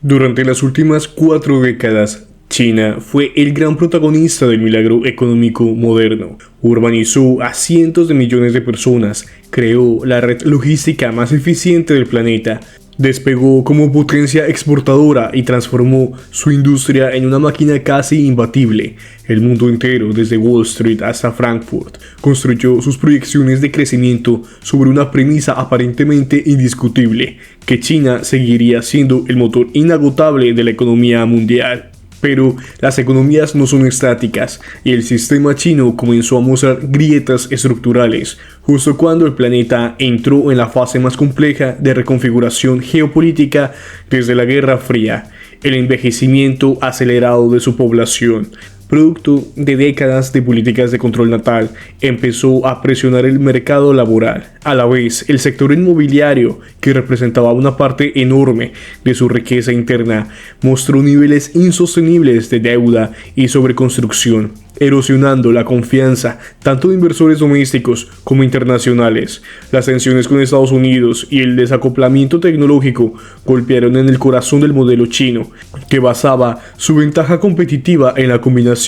Durante las últimas 4 décadas, China fue el gran protagonista del milagro económico moderno. Urbanizó a cientos de millones de personas, creó la red logística más eficiente del planeta, despegó como potencia exportadora y transformó su industria en una máquina casi imbatible. El mundo entero, desde Wall Street hasta Frankfurt, construyó sus proyecciones de crecimiento sobre una premisa aparentemente indiscutible, que China seguiría siendo el motor inagotable de la economía mundial. Pero las economías no son estáticas y el sistema chino comenzó a mostrar grietas estructurales justo cuando el planeta entró en la fase más compleja de reconfiguración geopolítica desde la Guerra Fría, el envejecimiento acelerado de su población. Producto de décadas de políticas de control natal, empezó a presionar el mercado laboral. A la vez, el sector inmobiliario, que representaba una parte enorme de su riqueza interna, mostró niveles insostenibles de deuda y sobreconstrucción, erosionando la confianza tanto de inversores domésticos como internacionales. Las tensiones con Estados Unidos y el desacoplamiento tecnológico golpearon en el corazón del modelo chino, que basaba su ventaja competitiva en la combinación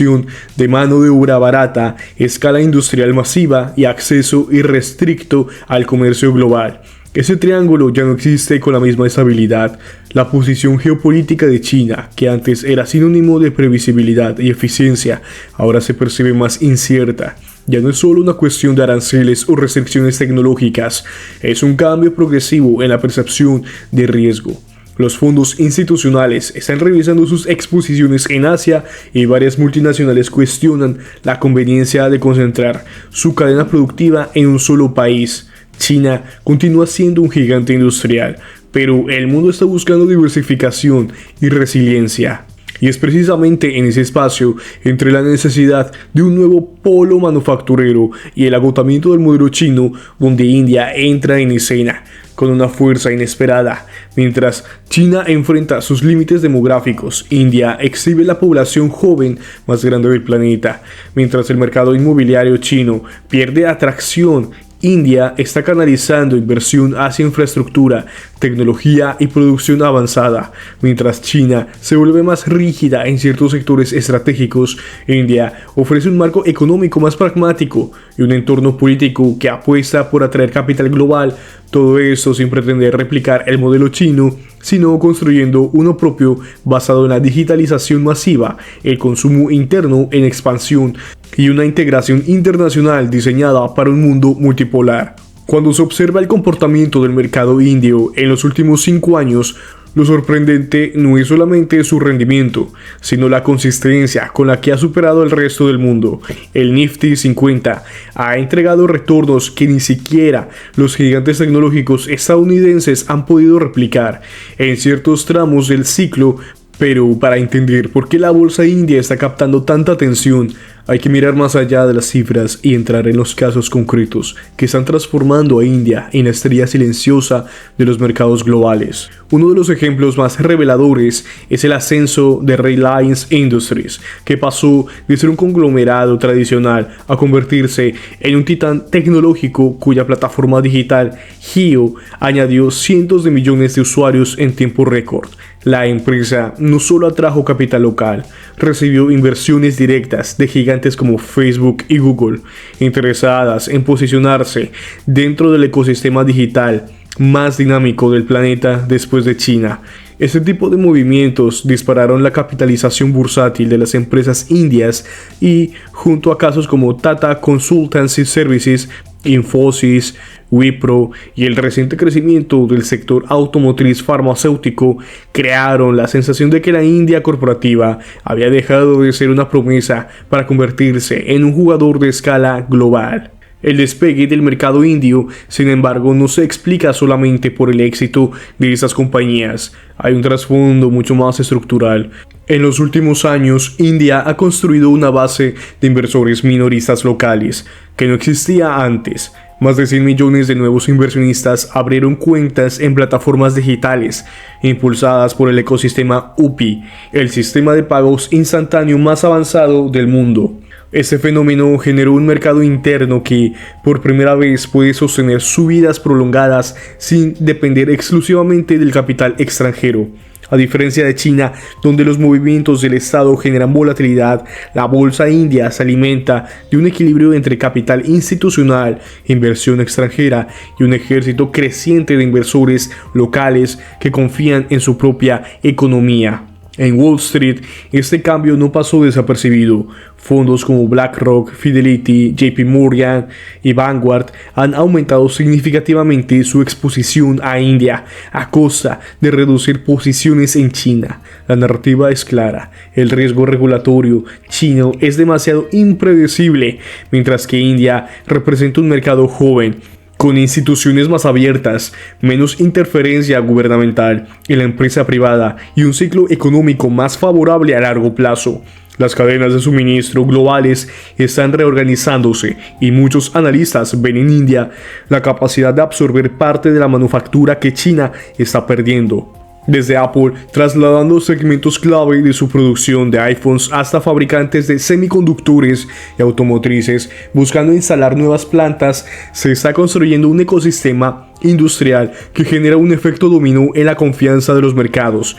de mano de obra barata, escala industrial masiva y acceso irrestricto al comercio global. Ese triángulo ya no existe con la misma estabilidad. La posición geopolítica de China, que antes era sinónimo de previsibilidad y eficiencia, ahora se percibe más incierta. Ya no es solo una cuestión de aranceles o restricciones tecnológicas, es un cambio progresivo en la percepción de riesgo. Los fondos institucionales están revisando sus exposiciones en Asia y varias multinacionales cuestionan la conveniencia de concentrar su cadena productiva en un solo país. China continúa siendo un gigante industrial, pero el mundo está buscando diversificación y resiliencia. Y es precisamente en ese espacio, entre la necesidad de un nuevo polo manufacturero y el agotamiento del modelo chino, donde India entra en escena con una fuerza inesperada. Mientras China enfrenta sus límites demográficos, India exhibe la población joven más grande del planeta. Mientras el mercado inmobiliario chino pierde atracción, India está canalizando inversión hacia infraestructura, tecnología y producción avanzada. Mientras China se vuelve más rígida en ciertos sectores estratégicos, India ofrece un marco económico más pragmático y un entorno político que apuesta por atraer capital global. Todo esto sin pretender replicar el modelo chino, sino construyendo uno propio basado en la digitalización masiva, el consumo interno en expansión y una integración internacional diseñada para un mundo multipolar. Cuando se observa el comportamiento del mercado indio en los últimos 5 años, lo sorprendente no es solamente su rendimiento, sino la consistencia con la que ha superado el resto del mundo. El Nifty 50 ha entregado retornos que ni siquiera los gigantes tecnológicos estadounidenses han podido replicar en ciertos tramos del ciclo. Pero para entender por qué la bolsa india está captando tanta atención, hay que mirar más allá de las cifras y entrar en los casos concretos que están transformando a India en la estrella silenciosa de los mercados globales. Uno de los ejemplos más reveladores es el ascenso de Reliance Industries, que pasó de ser un conglomerado tradicional a convertirse en un titán tecnológico cuya plataforma digital Jio añadió cientos de millones de usuarios en tiempo récord. La empresa no solo atrajo capital local, recibió inversiones directas de gigantes como Facebook y Google, interesadas en posicionarse dentro del ecosistema digital más dinámico del planeta después de China. Este tipo de movimientos dispararon la capitalización bursátil de las empresas indias y, junto a casos como Tata Consultancy Services, Infosys, Wipro y el reciente crecimiento del sector automotriz farmacéutico, crearon la sensación de que la India corporativa había dejado de ser una promesa para convertirse en un jugador de escala global. El despegue del mercado indio, sin embargo, no se explica solamente por el éxito de estas compañías. Hay un trasfondo mucho más estructural. En los últimos años, India ha construido una base de inversores minoristas locales que no existía antes. Más de 100 millones de nuevos inversionistas abrieron cuentas en plataformas digitales, impulsadas por el ecosistema UPI, el sistema de pagos instantáneo más avanzado del mundo. Este fenómeno generó un mercado interno que, por primera vez, puede sostener subidas prolongadas sin depender exclusivamente del capital extranjero. A diferencia de China, donde los movimientos del Estado generan volatilidad, la bolsa india se alimenta de un equilibrio entre capital institucional, inversión extranjera y un ejército creciente de inversores locales que confían en su propia economía. En Wall Street, este cambio no pasó desapercibido. Fondos como BlackRock, Fidelity, JP Morgan y Vanguard han aumentado significativamente su exposición a India a costa de reducir posiciones en China. La narrativa es clara: el riesgo regulatorio chino es demasiado impredecible, mientras que India representa un mercado joven, con instituciones más abiertas, menos interferencia gubernamental en la empresa privada y un ciclo económico más favorable a largo plazo. Las cadenas de suministro globales están reorganizándose y muchos analistas ven en India la capacidad de absorber parte de la manufactura que China está perdiendo. Desde Apple, trasladando segmentos clave de su producción de iPhones hasta fabricantes de semiconductores y automotrices, buscando instalar nuevas plantas, se está construyendo un ecosistema industrial que genera un efecto dominó en la confianza de los mercados.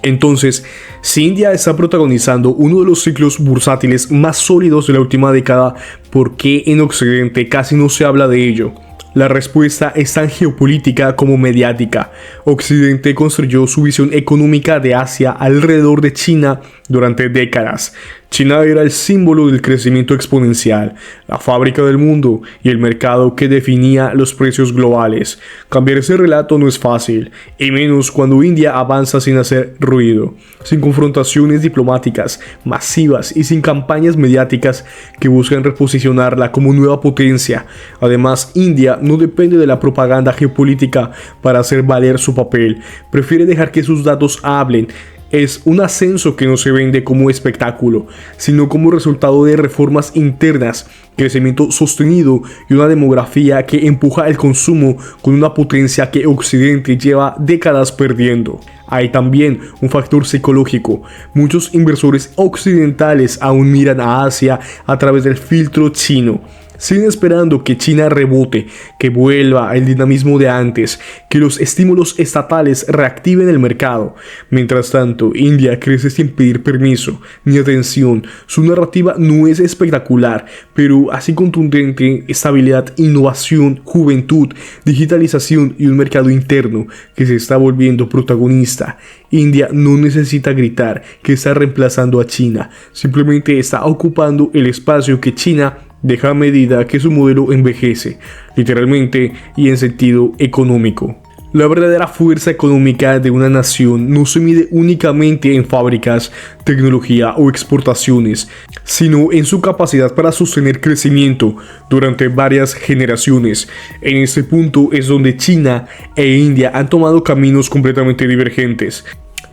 Entonces, si India está protagonizando uno de los ciclos bursátiles más sólidos de la última década, ¿por qué en Occidente casi no se habla de ello? La respuesta es tan geopolítica como mediática. Occidente construyó su visión económica de Asia alrededor de China durante décadas. China era el símbolo del crecimiento exponencial, la fábrica del mundo y el mercado que definía los precios globales. Cambiar ese relato no es fácil, y menos cuando India avanza sin hacer ruido, sin confrontaciones diplomáticas masivas y sin campañas mediáticas que buscan reposicionarla como nueva potencia. Además, India no depende de la propaganda geopolítica para hacer valer su papel, prefiere dejar que sus datos hablen. Es un ascenso que no se vende como espectáculo, sino como resultado de reformas internas, crecimiento sostenido y una demografía que empuja el consumo con una potencia que Occidente lleva décadas perdiendo. Hay también un factor psicológico. Muchos inversores occidentales aún miran a Asia a través del filtro chino. Siguen esperando que China rebote, que vuelva el dinamismo de antes, que los estímulos estatales reactiven el mercado. Mientras tanto, India crece sin pedir permiso ni atención. Su narrativa no es espectacular, pero así contundente: estabilidad, innovación, juventud, digitalización y un mercado interno que se está volviendo protagonista. India no necesita gritar que está reemplazando a China, simplemente está ocupando el espacio que China deja a medida que su modelo envejece, literalmente y en sentido económico. La verdadera fuerza económica de una nación no se mide únicamente en fábricas, tecnología o exportaciones, sino en su capacidad para sostener crecimiento durante varias generaciones. En este punto es donde China e India han tomado caminos completamente divergentes.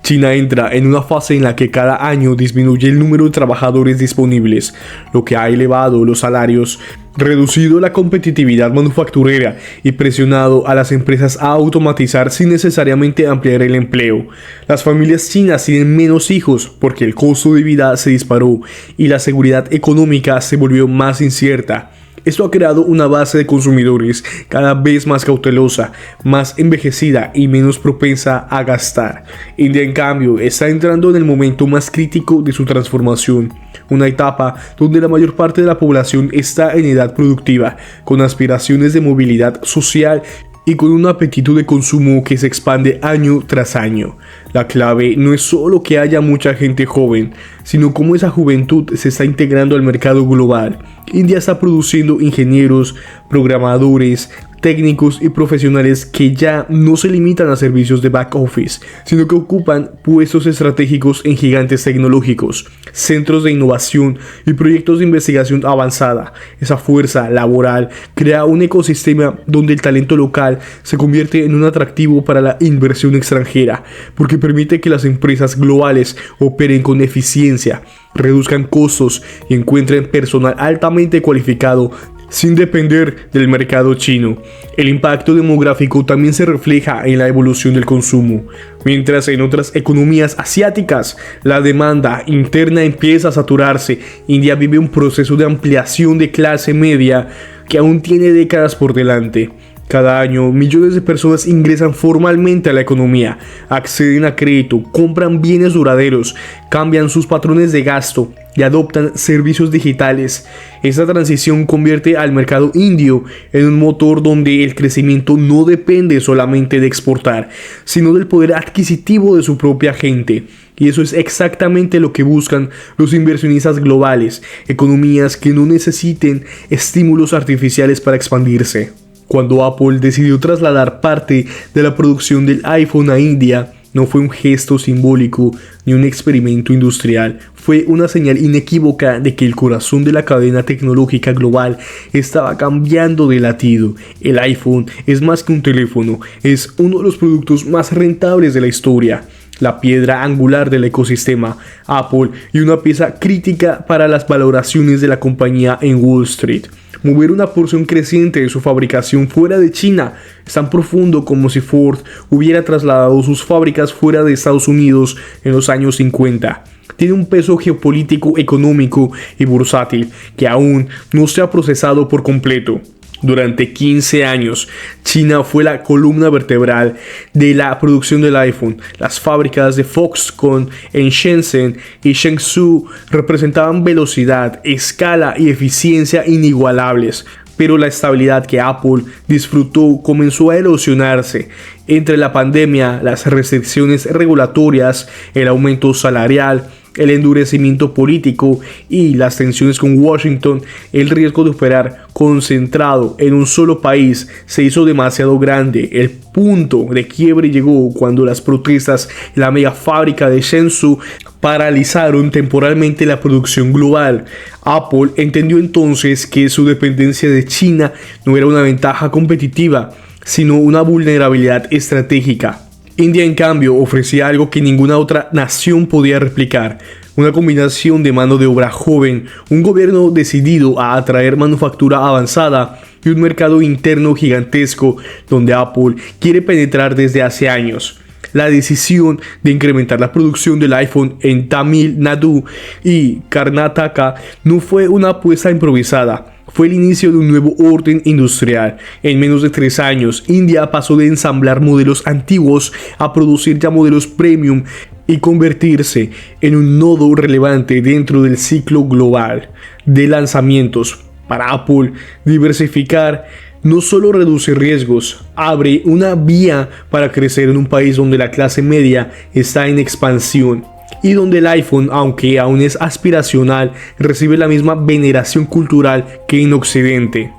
China entra en una fase en la que cada año disminuye el número de trabajadores disponibles, lo que ha elevado los salarios, reducido la competitividad manufacturera y presionado a las empresas a automatizar sin necesariamente ampliar el empleo. Las familias chinas tienen menos hijos porque el costo de vida se disparó y la seguridad económica se volvió más incierta. Esto ha creado una base de consumidores cada vez más cautelosa, más envejecida y menos propensa a gastar. India, en cambio, está entrando en el momento más crítico de su transformación, una etapa donde la mayor parte de la población está en edad productiva, con aspiraciones de movilidad social y con un apetito de consumo que se expande año tras año. La clave no es solo que haya mucha gente joven, sino cómo esa juventud se está integrando al mercado global. India está produciendo ingenieros, programadores, técnicos y profesionales que ya no se limitan a servicios de back office, sino que ocupan puestos estratégicos en gigantes tecnológicos, centros de innovación y proyectos de investigación avanzada. Esa fuerza laboral crea un ecosistema donde el talento local se convierte en un atractivo para la inversión extranjera, porque permite que las empresas globales operen con eficiencia, reduzcan costos y encuentren personal altamente cualificado sin depender del mercado chino. El impacto demográfico también se refleja en la evolución del consumo. Mientras en otras economías asiáticas la demanda interna empieza a saturarse, India vive un proceso de ampliación de clase media que aún tiene décadas por delante. Cada año, millones de personas ingresan formalmente a la economía, acceden a crédito, compran bienes duraderos, cambian sus patrones de gasto y adoptan servicios digitales. Esta transición convierte al mercado indio en un motor donde el crecimiento no depende solamente de exportar, sino del poder adquisitivo de su propia gente. Y eso es exactamente lo que buscan los inversionistas globales, economías que no necesiten estímulos artificiales para expandirse. Cuando Apple decidió trasladar parte de la producción del iPhone a India, no fue un gesto simbólico ni un experimento industrial, fue una señal inequívoca de que el corazón de la cadena tecnológica global estaba cambiando de latido. El iPhone es más que un teléfono, es uno de los productos más rentables de la historia, la piedra angular del ecosistema Apple y una pieza crítica para las valoraciones de la compañía en Wall Street. Mover una porción creciente de su fabricación fuera de China es tan profundo como si Ford hubiera trasladado sus fábricas fuera de Estados Unidos en los años 50. Tiene un peso geopolítico, económico y bursátil que aún no se ha procesado por completo. Durante 15 años, China fue la columna vertebral de la producción del iPhone. Las fábricas de Foxconn en Shenzhen y Chengdu representaban velocidad, escala y eficiencia inigualables. Pero la estabilidad que Apple disfrutó comenzó a erosionarse. Entre la pandemia, las restricciones regulatorias, el aumento salarial, el endurecimiento político y las tensiones con Washington, el riesgo de operar concentrado en un solo país se hizo demasiado grande. El punto de quiebre llegó cuando las protestas en la mega fábrica de Shenzhou paralizaron temporalmente la producción global. Apple entendió entonces que su dependencia de China no era una ventaja competitiva, sino una vulnerabilidad estratégica. India, en cambio, ofrecía algo que ninguna otra nación podía replicar: una combinación de mano de obra joven, un gobierno decidido a atraer manufactura avanzada y un mercado interno gigantesco donde Apple quiere penetrar desde hace años. La decisión de incrementar la producción del iPhone en Tamil Nadu y Karnataka no fue una apuesta improvisada. Fue el inicio de un nuevo orden industrial. En menos de 3 años, India pasó de ensamblar modelos antiguos a producir ya modelos premium y convertirse en un nodo relevante dentro del ciclo global de lanzamientos. Para Apple, diversificar no solo reduce riesgos, abre una vía para crecer en un país donde la clase media está en expansión y donde el iPhone, aunque aún es aspiracional, recibe la misma veneración cultural que en Occidente.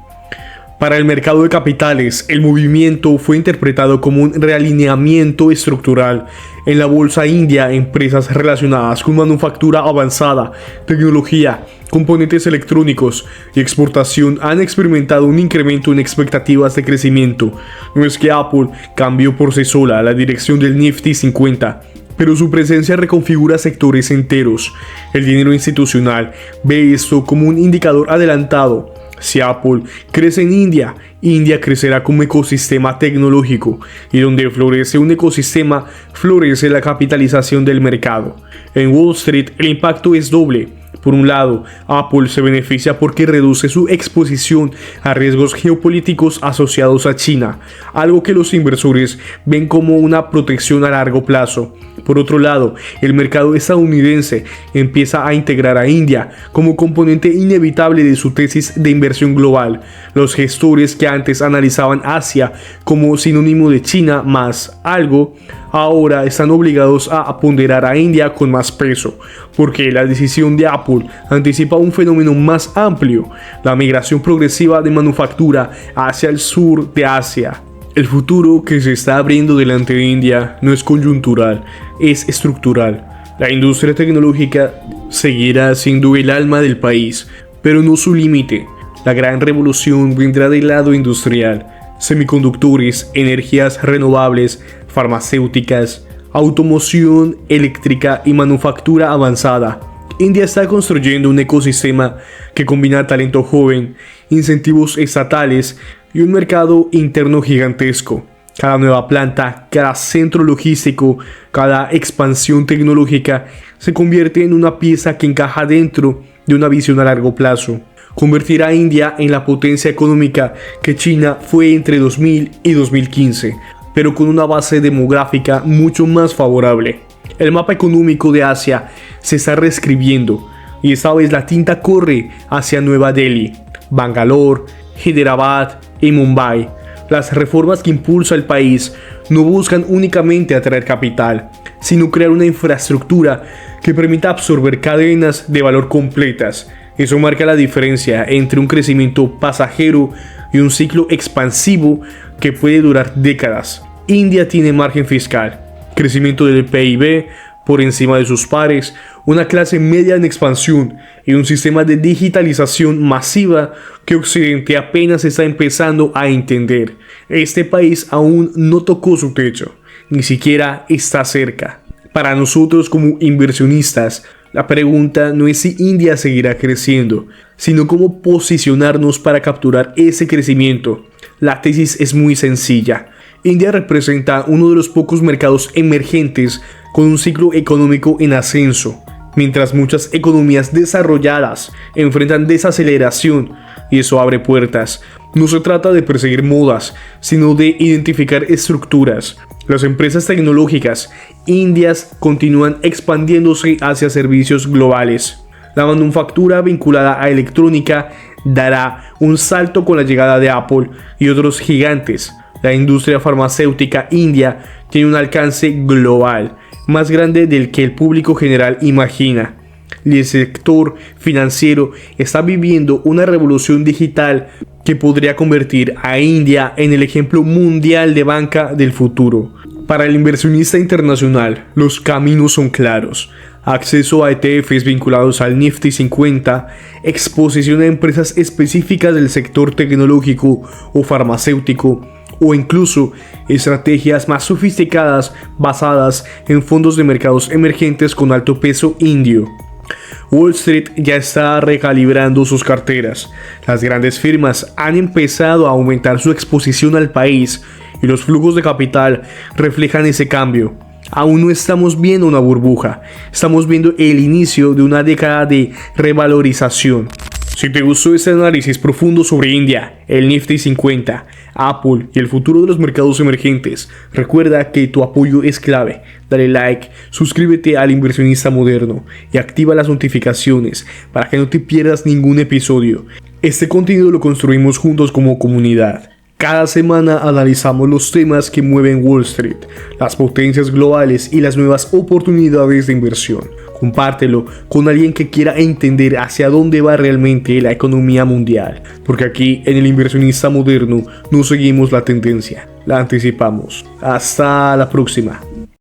Para el mercado de capitales, el movimiento fue interpretado como un realineamiento estructural. En la bolsa india, empresas relacionadas con manufactura avanzada, tecnología, componentes electrónicos y exportación han experimentado un incremento en expectativas de crecimiento. No es que Apple cambió por sí sola la dirección del Nifty 50, pero su presencia reconfigura sectores enteros. El dinero institucional ve esto como un indicador adelantado. Si Apple crece en India, India crecerá como ecosistema tecnológico, y donde florece un ecosistema, florece la capitalización del mercado. En Wall Street, el impacto es doble. Por un lado, Apple se beneficia porque reduce su exposición a riesgos geopolíticos asociados a China, algo que los inversores ven como una protección a largo plazo. Por otro lado, el mercado estadounidense empieza a integrar a India como componente inevitable de su tesis de inversión global. Los gestores que antes analizaban Asia como sinónimo de China más algo, ahora están obligados a ponderar a India con más peso, porque la decisión de Apple anticipa un fenómeno más amplio: la migración progresiva de manufactura hacia el sur de Asia. El futuro que se está abriendo delante de India no es coyuntural, es estructural. La industria tecnológica seguirá siendo el alma del país, pero no su límite. La gran revolución vendrá del lado industrial: semiconductores, energías renovables, farmacéuticas, automoción eléctrica y manufactura avanzada. India está construyendo un ecosistema que combina talento joven, incentivos estatales y un mercado interno gigantesco. Cada nueva planta, cada centro logístico, cada expansión tecnológica se convierte en una pieza que encaja dentro de una visión a largo plazo. convertirá a India en la potencia económica que China fue entre 2000 y 2015, pero con una base demográfica mucho más favorable. El mapa económico de Asia se está reescribiendo y esta vez la tinta corre hacia Nueva Delhi, Bangalore, Hyderabad y Mumbai. Las reformas que impulsa el país no buscan únicamente atraer capital, sino crear una infraestructura que permita absorber cadenas de valor completas. Eso marca la diferencia entre un crecimiento pasajero y un ciclo expansivo que puede durar décadas. India tiene margen fiscal, crecimiento del PIB por encima de sus pares, una clase media en expansión y un sistema de digitalización masiva que Occidente apenas está empezando a entender. Este país aún no tocó su techo, ni siquiera está cerca. Para nosotros como inversionistas, la pregunta no es si India seguirá creciendo, sino cómo posicionarnos para capturar ese crecimiento. La tesis es muy sencilla. India representa uno de los pocos mercados emergentes con un ciclo económico en ascenso, mientras muchas economías desarrolladas enfrentan desaceleración, y eso abre puertas. No se trata de perseguir modas, sino de identificar estructuras. Las empresas tecnológicas indias continúan expandiéndose hacia servicios globales. La manufactura vinculada a electrónica dará un salto con la llegada de Apple y otros gigantes. La industria farmacéutica india tiene un alcance global, más grande del que el público general imagina. Y el sector financiero está viviendo una revolución digital que podría convertir a India en el ejemplo mundial de banca del futuro. Para el inversionista internacional, los caminos son claros. Acceso a ETFs vinculados al Nifty 50, exposición a empresas específicas del sector tecnológico o farmacéutico, o incluso estrategias más sofisticadas basadas en fondos de mercados emergentes con alto peso indio. Wall Street ya está recalibrando sus carteras. Las grandes firmas han empezado a aumentar su exposición al país y los flujos de capital reflejan ese cambio. Aún no estamos viendo una burbuja, estamos viendo el inicio de una década de revalorización. Si te gustó este análisis profundo sobre India, el Nifty 50, Apple y el futuro de los mercados emergentes, recuerda que tu apoyo es clave. Dale like, suscríbete al Inversionista Moderno y activa las notificaciones para que no te pierdas ningún episodio. Este contenido lo construimos juntos como comunidad. Cada semana analizamos los temas que mueven Wall Street, las potencias globales y las nuevas oportunidades de inversión. Compártelo con alguien que quiera entender hacia dónde va realmente la economía mundial, porque aquí en el Inversionista Moderno no seguimos la tendencia, la anticipamos. Hasta la próxima.